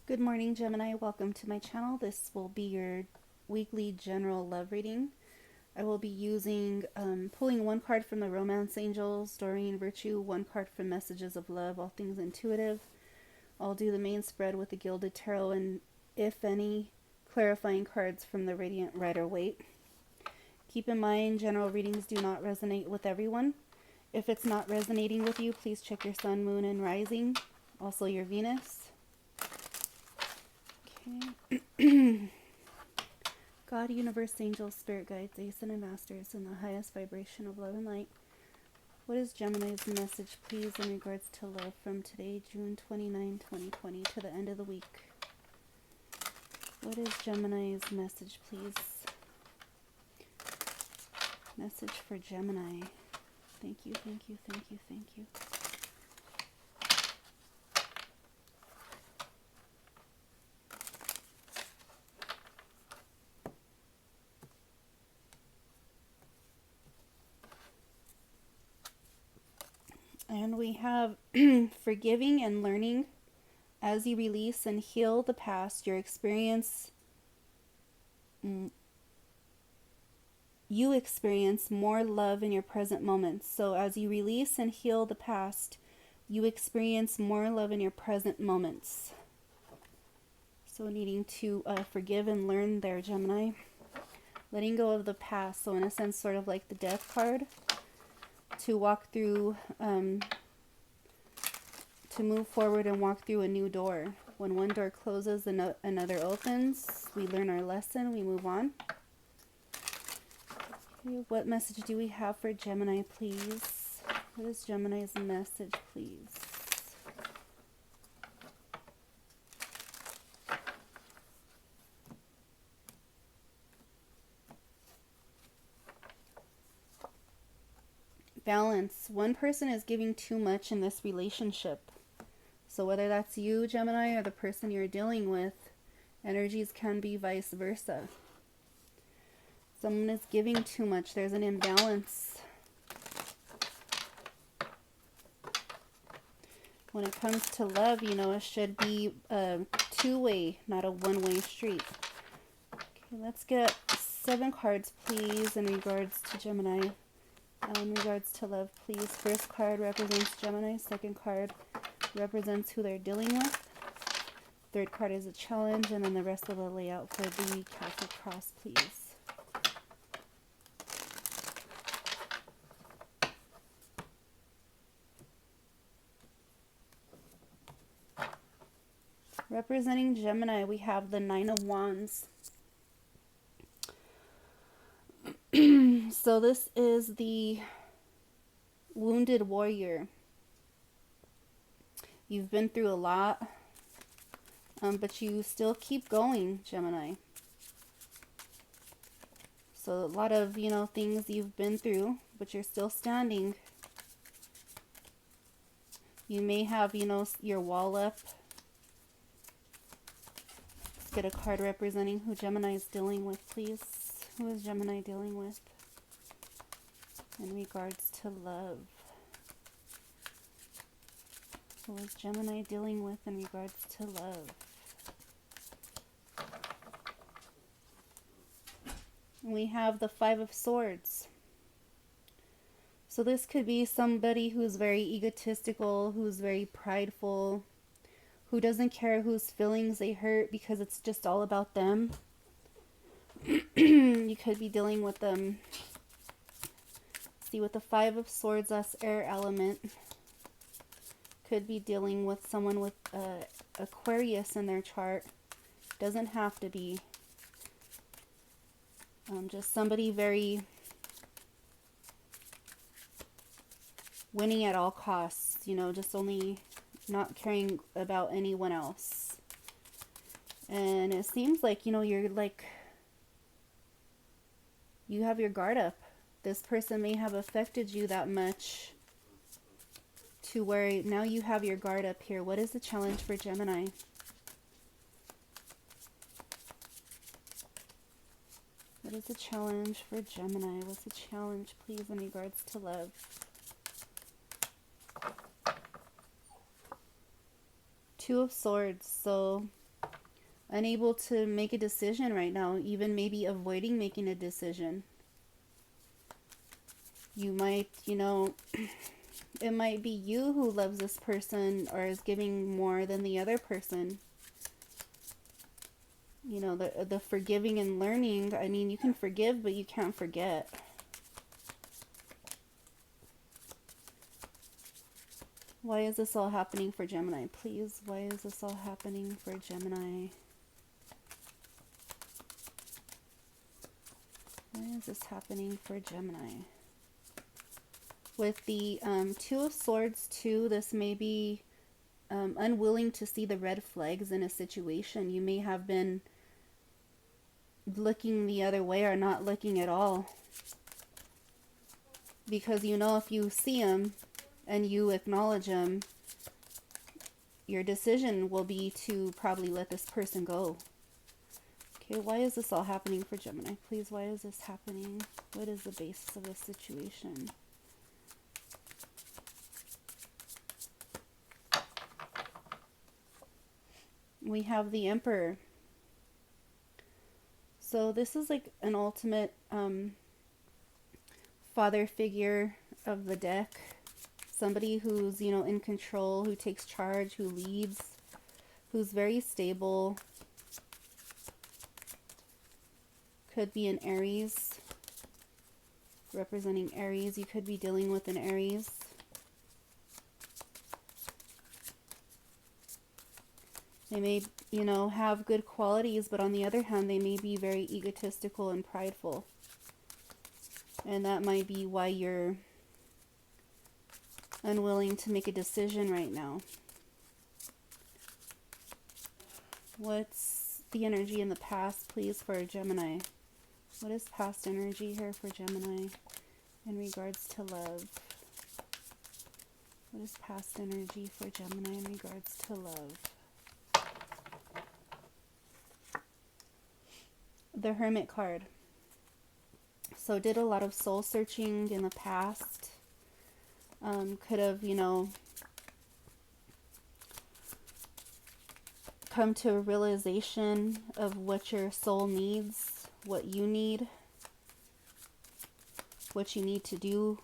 Good morning, Gemini. Welcome to my channel. This will be your weekly general love reading. I will be using, pulling one card from the Romance Angels, Doreen Virtue, one card from Messages of Love, All Things Intuitive. I'll do the main spread with the Gilded Tarot and, if any, clarifying cards from the Radiant Rider-Waite. Keep in mind, general readings do not resonate with everyone. If it's not resonating with you, please check your sun, moon, and rising. Also your Venus. God, universe, angels, spirit guides, Ace and masters in the highest vibration of love and light. What is Gemini's message, please, in regards to love from today, June 29, 2020, to the end of the week? What is Gemini's message, please? Message for Gemini. Thank you, thank you, thank you, thank you. And we have forgiving and learning. As you release and heal the past, you experience more love in your present moments. So as you release and heal the past, you experience more love in your present moments. So needing to forgive and learn there, Gemini. Letting go of the past. So in a sense, sort of like the death card. To walk through, to move forward and walk through a new door. When one door closes, another opens. We learn our lesson, we move on. Okay, what message do we have for Gemini, please? What is Gemini's message, please? Balance. One person is giving too much in this relationship. So whether that's you, Gemini, or the person you're dealing with, energies can be vice versa. Someone is giving too much. There's an imbalance. When it comes to love, you know, it should be a two-way, not a one-way street. Okay, let's get 7 cards, please, in regards to Gemini. In regards to love, please. First card represents Gemini. Second card represents who they're dealing with. Third card is a challenge, and then the rest of the layout for the Celtic Cross, please. Representing Gemini, we have the 9 of Wands. So this is the wounded warrior. You've been through a lot, but you still keep going, Gemini. So a lot of, you know, things you've been through, but you're still standing. You may have, you know, your wall up. Let's get a card representing who Gemini is dealing with, please. Who is Gemini dealing with in regards to love? Who is Gemini dealing with in regards to love? We have the 5 of Swords. So this could be somebody who's very egotistical, who's very prideful, who doesn't care whose feelings they hurt because it's just all about them. You could be dealing with them. See, with the 5 of Swords, that's air element. Could be dealing with someone with Aquarius in their chart. Doesn't have to be. Just somebody very winning at all costs. You know, just only not caring about anyone else. And it seems like, you know, you're like, you have your guard up. This person may have affected you that much to where now you have your guard up here. What is the challenge for Gemini? What is the challenge for Gemini? What's the challenge, please, in regards to love? Two of Swords. So unable to make a decision right now, even maybe avoiding making a decision. You might, it might be you who loves this person or is giving more than the other person. The forgiving and learning, I mean, you can forgive, but you can't forget. Why is this all happening for Gemini? Please, why is this all happening for Gemini? Why is this happening for Gemini? With the Two of Swords too, this may be unwilling to see the red flags in a situation. You may have been looking the other way or not looking at all. Because if you see them and you acknowledge them, your decision will be to probably let this person go. Okay, why is this all happening for Gemini? Please, why is this happening? What is the basis of this situation? We have the Emperor. So this is like an ultimate father figure of the deck. Somebody who's, in control, who takes charge, who leads, who's very stable. Could be an Aries, representing Aries. You could be dealing with an Aries. They may, have good qualities, but on the other hand, they may be very egotistical and prideful. And that might be why you're unwilling to make a decision right now. What's the energy in the past, please, for Gemini? What is past energy here for Gemini in regards to love? What is past energy for Gemini in regards to love? The Hermit card. So did a lot of soul searching in the past. Could have, come to a realization of what your soul needs, what you need, what you need to do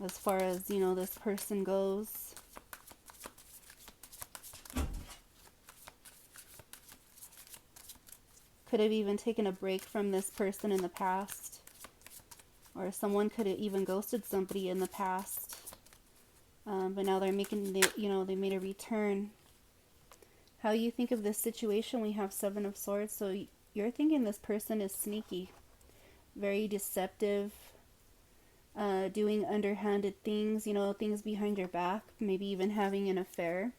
as far as, this person goes. Could have even taken a break from this person in the past. Or someone could have even ghosted somebody in the past. But now they're making, they made a return. How you think of this situation, we have Seven of Swords. So you're thinking this person is sneaky. Very deceptive. Doing underhanded things, things behind your back. Maybe even having an affair.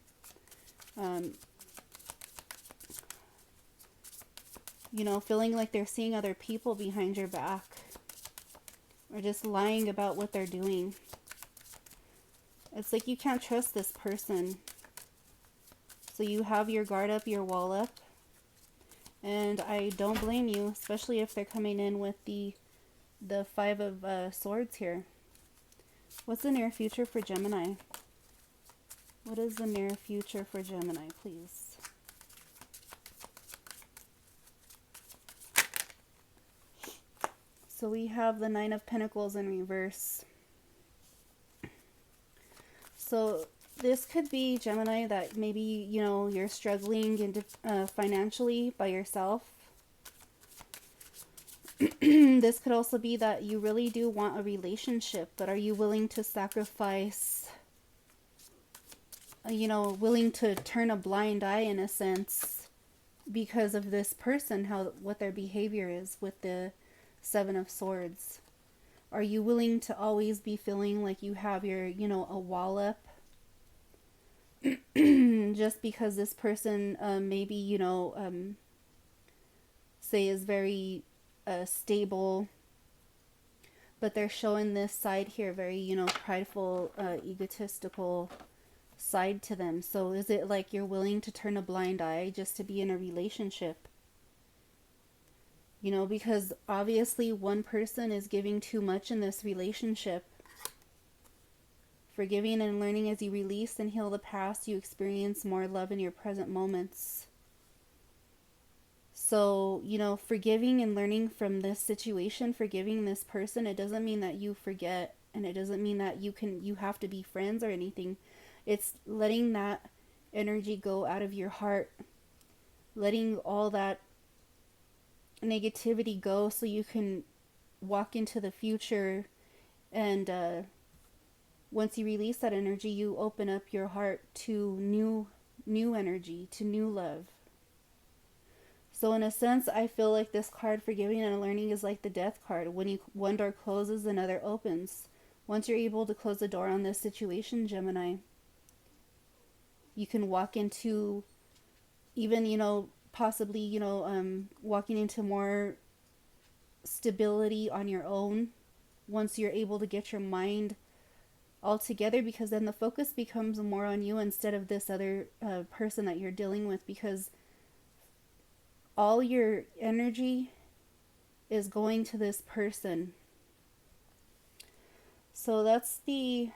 Feeling like they're seeing other people behind your back. Or just lying about what they're doing. It's like you can't trust this person. So you have your guard up, your wall up. And I don't blame you, especially if they're coming in with the Five of Swords here. What's the near future for Gemini? What is the near future for Gemini, please? So we have the Nine of Pentacles in reverse. So this could be, Gemini, that maybe, you're struggling financially by yourself. This could also be that you really do want a relationship, but are you willing to sacrifice, willing to turn a blind eye in a sense because of this person, what their behavior is with the Seven of Swords? Are you willing to always be feeling like you have your, a wall up? Just because this person maybe, say is very stable, but they're showing this side here, very, prideful, egotistical side to them. So is it like you're willing to turn a blind eye just to be in a relationship? Because obviously one person is giving too much in this relationship Forgiving and learning. As you release and heal the past, you experience more love in your present moments. So, you know, forgiving and learning from this situation, forgiving this person, it doesn't mean that you forget, and it doesn't mean that you have to be friends or anything. It's letting that energy go out of your heart, letting all that negativity go so you can walk into the future. And once you release that energy, you open up your heart to new energy, to new love. So in a sense, I feel like this card, forgiving and learning, is like the death card. When one door closes, another opens. Once you're able to close the door on this situation, Gemini, you can walk into even, possibly, walking into more stability on your own once you're able to get your mind all together, because then the focus becomes more on you instead of this other person that you're dealing with, because all your energy is going to this person. So that's the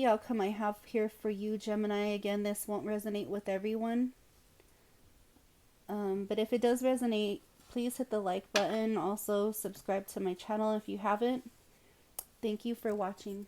outcome I have here for you, Gemini. Again, this won't resonate with everyone, but if it does resonate, please hit the like button. Also subscribe to my channel if you haven't. Thank you for watching.